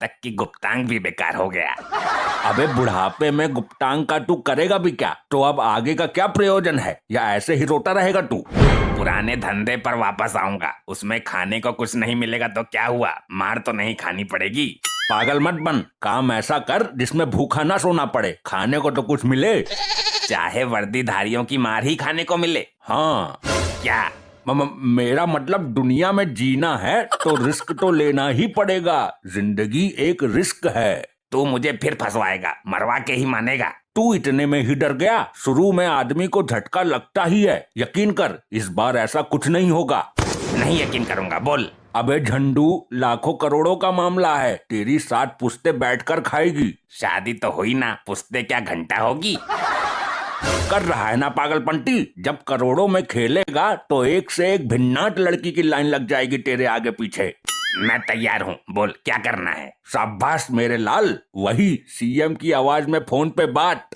तक की गुप्तांग भी बेकार हो गया। अबे बुढ़ापे में गुप्तांग का तू करेगा भी क्या? तो अब आगे का क्या प्रयोजन है, या ऐसे ही रोता रहेगा तू? पुराने धंधे पर वापस आऊंगा, उसमें खाने को कुछ नहीं मिलेगा तो क्या हुआ, मार तो नहीं खानी पड़ेगी। पागल मत बन, काम ऐसा कर जिसमें भूखा ना सोना पड़े, खाने को तो कुछ मिले। चाहे वर्दीधारियों की मार ही खाने को मिले। हाँ, क्या? मेरा मतलब दुनिया में जीना है तो रिस्क तो लेना ही पड़ेगा। जिंदगी एक रिस्क है। तू मुझे फिर फंसवाएगा, मरवा के ही मानेगा। तू इतने में ही डर गया? शुरू में आदमी को झटका लगता ही है, यकीन कर इस बार ऐसा कुछ नहीं होगा। नहीं यकीन करूंगा, बोल। अबे झंडू, लाखों करोड़ों का मामला है, तेरी 7 पुश्ते बैठकर खाएगी। शादी तो हुई ना, पुश्ते क्या घंटा होगी। कर रहा है ना पागलपंती? जब करोड़ों में खेलेगा तो एक से एक भिन्नाट लड़की की लाइन लग जाएगी तेरे आगे पीछे। मैं तैयार हूँ, बोल क्या करना है। शाबाश मेरे लाल, वही सीएम की आवाज में फोन पे बात।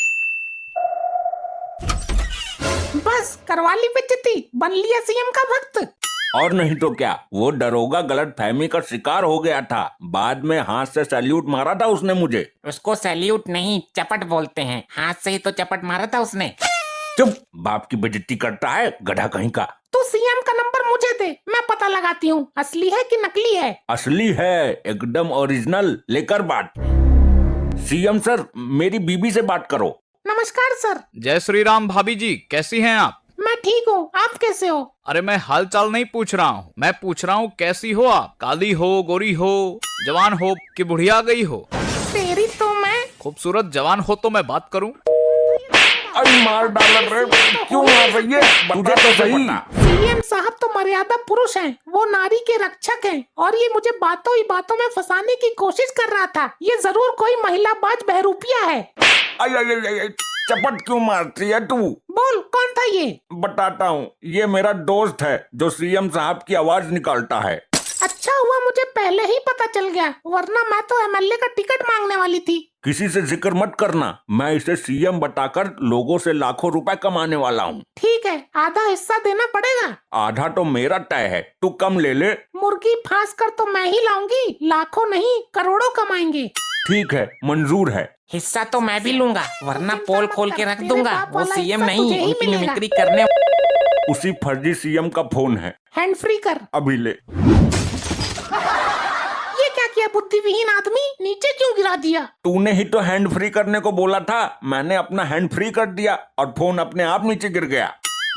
बस करवा ली बेइज्जती, बन लिया सीएम का भक्त। और नहीं तो क्या, वो दरोगा गलत फहमी का शिकार हो गया था, बाद में हाथ से सैल्यूट मारा था उसने मुझे। उसको सैल्यूट नहीं चपट बोलते हैं, हाथ से ही तो चपट मारा था उसने। चुप, बाप की बेइज्जती करता है गधा कहीं का। तू सीएम का नंबर मुझे दे, मैं पता लगाती हूँ असली है कि नकली है। असली है, एकदम ओरिजिनल, लेकर बात। सीएम सर, मेरी बीबी से बात करो। नमस्कार सर। जय श्री राम भाभी जी, कैसी हैं आप? मैं ठीक हूँ, आप कैसे हो? अरे मैं हाल चाल नहीं पूछ रहा हूँ, मैं पूछ रहा हूँ कैसी हो आप? काली हो, गोरी हो, जवान हो कि बुढ़िया गई हो? तेरी तो मैं खूबसूरत जवान हो तो मैं बात करूँ? अरे मार डाल रे, क्यों मार रही है? तुझे तो सही। सीएम साहब तो मर्यादा पुरुष हैं, वो नारी के रक्षक हैं, और ये मुझे बातों ही बातों में फंसाने की कोशिश कर रहा था। ये जरूर कोई महिला बाज बहरूपिया है। आई, चपट क्यों मारती है तू? बोल कौन था ये? बताता हूँ, ये मेरा दोस्त है जो सीएम साहब की आवाज निकालता है। अच्छा हुआ मुझे पहले ही पता चल गया, वरना मैं तो एमएलए का टिकट मांगने वाली थी। किसी से जिक्र मत करना, मैं इसे सीएम बताकर लोगों से लाखों रुपए कमाने वाला हूँ। ठीक है, आधा हिस्सा देना पड़ेगा। आधा तो मेरा तय है, तू कम ले ले। मुर्गी फांस कर तो मैं ही लाऊंगी, लाखों नहीं करोड़ों कमाएंगे। ठीक है, मंजूर है। हिस्सा तो मैं भी लूंगा, वरना पोल खोल के रख दूंगा। वो सीएम नहीं, तुझे ही उनकी मिलेगा। मिमिक्री करने। उसी फर्जी सीएम का फोन है, हैंड फ्री कर। अभी ले। ये क्या किया बुद्धिविहीन आदमी, नीचे क्यों गिरा दिया? तूने ही तो हैंड फ्री करने को बोला था, मैंने अपना हैंड फ्री कर दिया और फोन अपने आप नीचे गिर गया।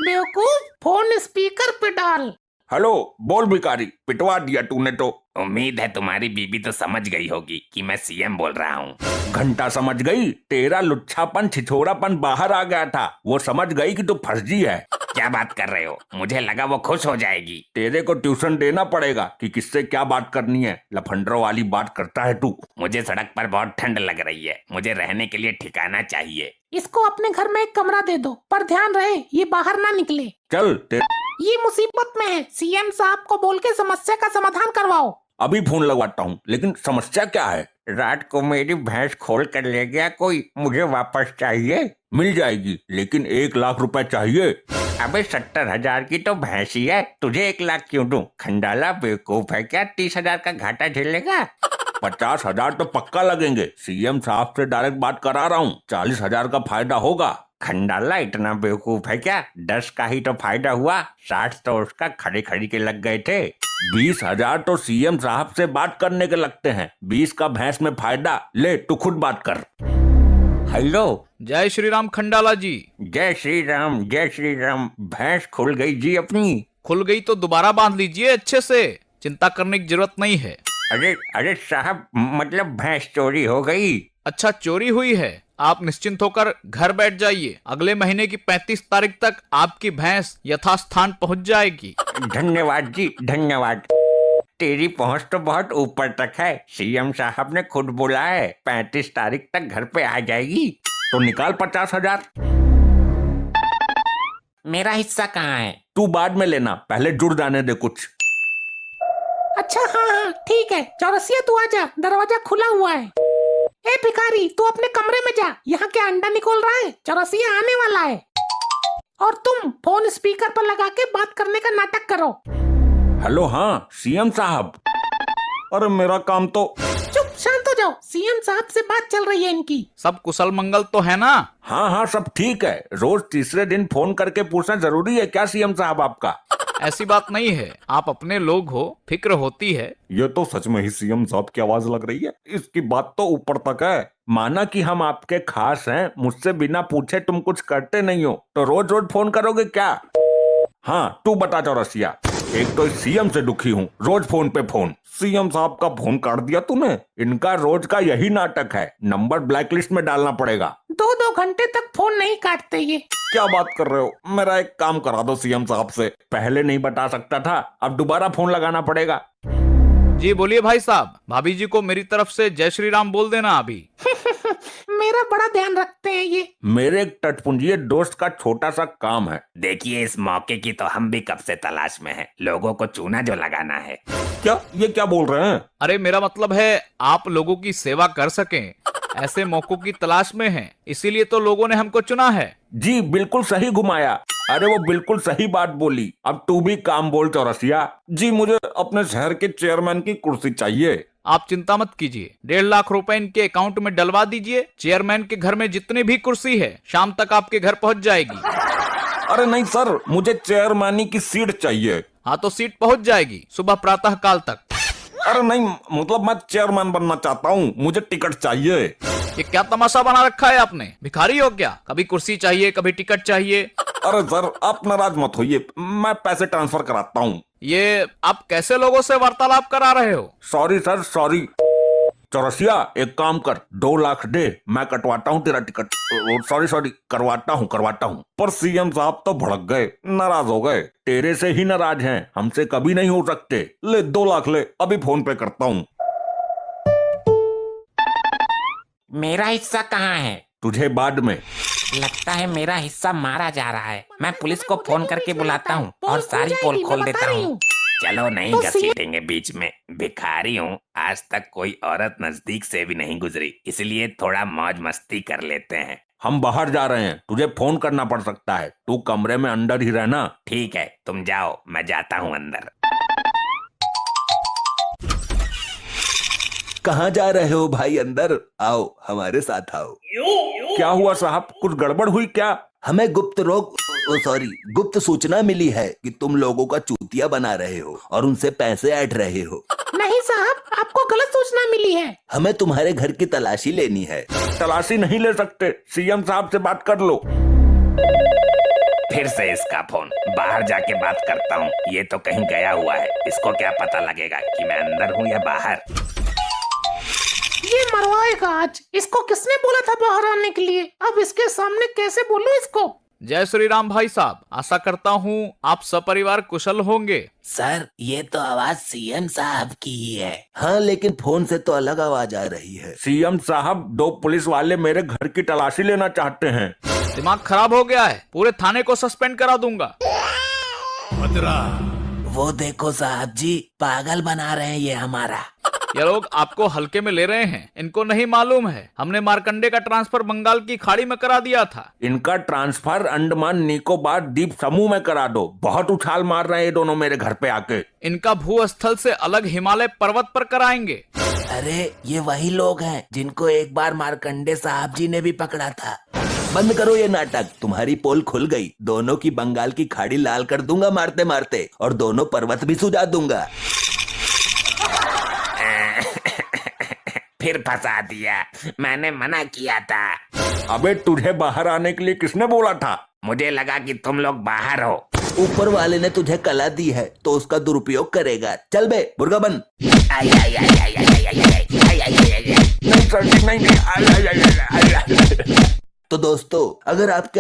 बेवकूफ, फोन स्पीकर पे डाल। हेलो, बोल भिखारी, पिटवा दिया तूने तो। उम्मीद है तुम्हारी बीबी तो समझ गई होगी कि मैं सीएम बोल रहा हूँ। घंटा समझ गई, तेरा लुच्छापन छिछोरापन बाहर आ गया था, वो समझ गई कि तू फर्जी है। क्या बात कर रहे हो? मुझे लगा वो खुश हो जाएगी। तेरे को ट्यूशन देना पड़ेगा कि किससे क्या बात करनी है, लफंडरों वाली बात करता है तू। मुझे सड़क पर बहुत ठंड लग रही है, मुझे रहने के लिए ठिकाना चाहिए। इसको अपने घर में एक कमरा दे दो, पर ध्यान रहे ये बाहर ना निकले। चल ये मुसीबत में है, सीएम साहब को बोल के समस्या का समाधान करवाओ। अभी फोन लगवाता हूँ, लेकिन समस्या क्या है? रात को मेरी भैंस खोल कर ले गया कोई, मुझे वापस चाहिए। मिल जाएगी, लेकिन 1 लाख रुपए चाहिए। अबे 70,000 की तो भैंस ही है, तुझे 1 लाख क्यों दूं? खंडाला बेवकूफ है क्या, 30,000 का घाटा झेलेगा? 50,000 तो पक्का लगेंगे, सीएम साहब से डायरेक्ट बात करा रहा हूँ, 40,000 का फायदा होगा। खंडाला इतना बेवकूफ है क्या? 10 का ही तो फायदा हुआ, 60 तो उसका खड़े खड़ी के लग गए थे। 20,000 तो सीएम साहब से बात करने के लगते हैं, 20 का भैंस में फायदा। ले तू खुद बात कर। हेलो। जय श्री राम खंडाला जी। जय श्री राम, जय श्री राम। भैंस खुल गई जी अपनी। खुल गई तो दोबारा बांध लीजिए अच्छे से, चिंता करने की जरूरत नहीं है। अरे साहब, मतलब भैंस चोरी हो गई। अच्छा, चोरी हुई है? आप निश्चिंत होकर घर बैठ जाइए, अगले महीने की 35 तारीख तक आपकी भैंस यथास्थान पहुंच जाएगी। धन्यवाद जी, धन्यवाद। तेरी पहुंच तो बहुत ऊपर तक है, सीएम साहब ने खुद बोला है 35 तारीख तक घर पे आ जाएगी। तो निकाल 50,000। मेरा हिस्सा कहाँ है? तू बाद में लेना, पहले जुड़ जाने दे कुछ। अच्छा हाँ, ठीक है। चौरसिया तू आजा, दरवाजा खुला हुआ है। ए भिखारी, तू अपने कमरे में जा, यहाँ क्या अंडा निकल रहा है? चौरसिया आने वाला है। और तुम फोन स्पीकर पर लगा के बात करने का नाटक करो। हेलो, हाँ सीएम साहब। अरे मेरा काम तो। चुप, शांत जाओ, सीएम साहब से बात चल रही है इनकी। सब कुशल मंगल तो है ना? हाँ हाँ सब ठीक है। रोज तीसरे दिन फोन करके पूछना जरूरी है क्या सीएम साहब आपका? ऐसी बात नहीं है, आप अपने लोग हो, फिक्र होती है। ये तो सच में ही सीएम साहब की आवाज लग रही है। इसकी बात तो ऊपर तक है। माना कि हम आपके खास हैं, मुझसे बिना पूछे तुम कुछ करते नहीं हो, तो रोज रोज फोन करोगे क्या? हाँ तू बता चौरसिया, एक तो सीएम से दुखी हूँ, रोज फोन पे फोन। सीएम साहब का फोन काट दिया तूने। इनका रोज का यही नाटक है, नंबर ब्लैकलिस्ट में डालना पड़ेगा। 2-2 घंटे तक फोन नहीं काटते ये। क्या बात कर रहे हो? मेरा एक काम करा दो सीएम साहब से। पहले नहीं बता सकता था, अब दोबारा फोन लगाना पड़ेगा। जी बोलिए भाई साहब, भाभी जी को मेरी तरफ से जय श्री राम बोल देना अभी। मेरा बड़ा ध्यान रखते हैं ये। मेरे एक टटपुंजिये दोस्त का छोटा सा काम है। देखिए, इस मौके की तो हम भी कब से तलाश में हैं। लोगों को चूना जो लगाना है। क्या ये क्या बोल रहे हैं? अरे मेरा मतलब है आप लोगों की सेवा कर सकें, ऐसे मौकों की तलाश में हैं, इसीलिए तो लोगों ने हमको चुना है। जी बिल्कुल सही घुमाया। अरे वो बिल्कुल सही बात बोली। अब तू भी काम बोल चौरसिया। जी मुझे अपने शहर के चेयरमैन की कुर्सी चाहिए। आप चिंता मत कीजिए, 1.5 लाख रुपए इनके अकाउंट में डलवा दीजिए। चेयरमैन के घर में जितनी भी कुर्सी है शाम तक आपके घर पहुंच जाएगी। अरे नहीं सर, मुझे चेयरमैनी की सीट चाहिए। हाँ तो सीट पहुंच जाएगी सुबह प्रातः काल तक। अरे नहीं, मतलब मैं चेयरमैन बनना चाहता हूँ, मुझे टिकट चाहिए। ये क्या तमाशा बना रखा है आपने? भिखारी हो क्या? कभी कुर्सी चाहिए, कभी टिकट चाहिए। अरे सर आप नाराज मत होइए, मैं पैसे ट्रांसफर कराता हूँ। ये आप कैसे लोगों से वार्तालाप करा रहे हो? Sorry sir sorry. चौरसिया एक काम कर, 2 लाख दे, मैं कटवाता हूँ तेरा टिकट। सॉरी करवाता हूँ। पर सीएम साहब तो भड़क गए, नाराज हो गए। तेरे से ही नाराज हैं, हमसे कभी नहीं हो सकते। ले 2 लाख ले, अभी फोन पे करता हूँ। मेरा हिस्सा कहाँ है? तुझे बाद में। लगता है मेरा हिस्सा मारा जा रहा है। मैं पुलिस को फोन करके बुलाता हूँ और सारी पोल खोल देता हूँ। चलो नहीं तो घसीटेंगे बीच में। भिखारी हूँ, आज तक कोई औरत नजदीक से भी नहीं गुजरी, इसलिए थोड़ा मौज मस्ती कर लेते हैं। हम बाहर जा रहे हैं, तुझे फोन करना पड़ सकता है। तू कमरे में अंदर ही रहना। ठीक है, तुम जाओ, मैं जाता हूँ अंदर। कहाँ जा रहे हो भाई? अंदर आओ, हमारे साथ आओ। क्या हुआ साहब, कुछ गड़बड़ हुई क्या? हमें गुप्त सूचना मिली है कि तुम लोगों का चूतिया बना रहे हो और उनसे पैसे ऐंठ रहे हो। नहीं साहब, आपको गलत सूचना मिली है। हमें तुम्हारे घर की तलाशी लेनी है। तलाशी नहीं ले सकते, सीएम साहब से बात कर लो। फिर से इसका फोन। बाहर जाके बात करता हूँ, ये तो कहीं गया हुआ है। इसको क्या पता लगेगा कि मैं अंदर हूँ या बाहर। ये मरवाएगा आज। इसको किसने बोला था बाहर आने के लिए? अब इसके सामने कैसे बोलूं इसको? जय श्री राम भाई साहब, आशा करता हूँ आप सपरिवार कुशल होंगे। सर ये तो आवाज सीएम साहब की ही है। हाँ लेकिन फोन से तो अलग आवाज आ रही है। सीएम साहब, 2 पुलिस वाले मेरे घर की तलाशी लेना चाहते हैं। दिमाग खराब हो गया है, पूरे थाने को सस्पेंड करा दूंगा। वो देखो साहब जी, पागल बना रहे हैं ये हमारा। ये लोग आपको हल्के में ले रहे हैं, इनको नहीं मालूम है हमने मार्कंडे का ट्रांसफर बंगाल की खाड़ी में करा दिया था। इनका ट्रांसफर अंडमान निकोबार द्वीप समूह में करा दो। बहुत उछाल मार रहे हैं ये दोनों मेरे घर पे आके। इनका भूस्थल से अलग हिमालय पर्वत पर कराएंगे। अरे ये वही लोग हैं जिनको एक बार मार्कंडे साहब जी ने भी पकड़ा था। बंद करो ये नाटक, तुम्हारी पोल खुल गई। दोनों की बंगाल की खाड़ी लाल कर दूंगा मारते मारते, और दोनों पर्वत भी सुझा दूंगा। फिर फंसा दिया, मैंने मना किया था। अबे तुझे बाहर आने के लिए किसने बोला था? मुझे लगा कि तुम लोग बाहर हो। ऊपर वाले ने तुझे कला दी है तो उसका दुरुपयोग करेगा। चल बे मुर्गा बन। नहीं सर, नहीं। तो दोस्तों, अगर आपके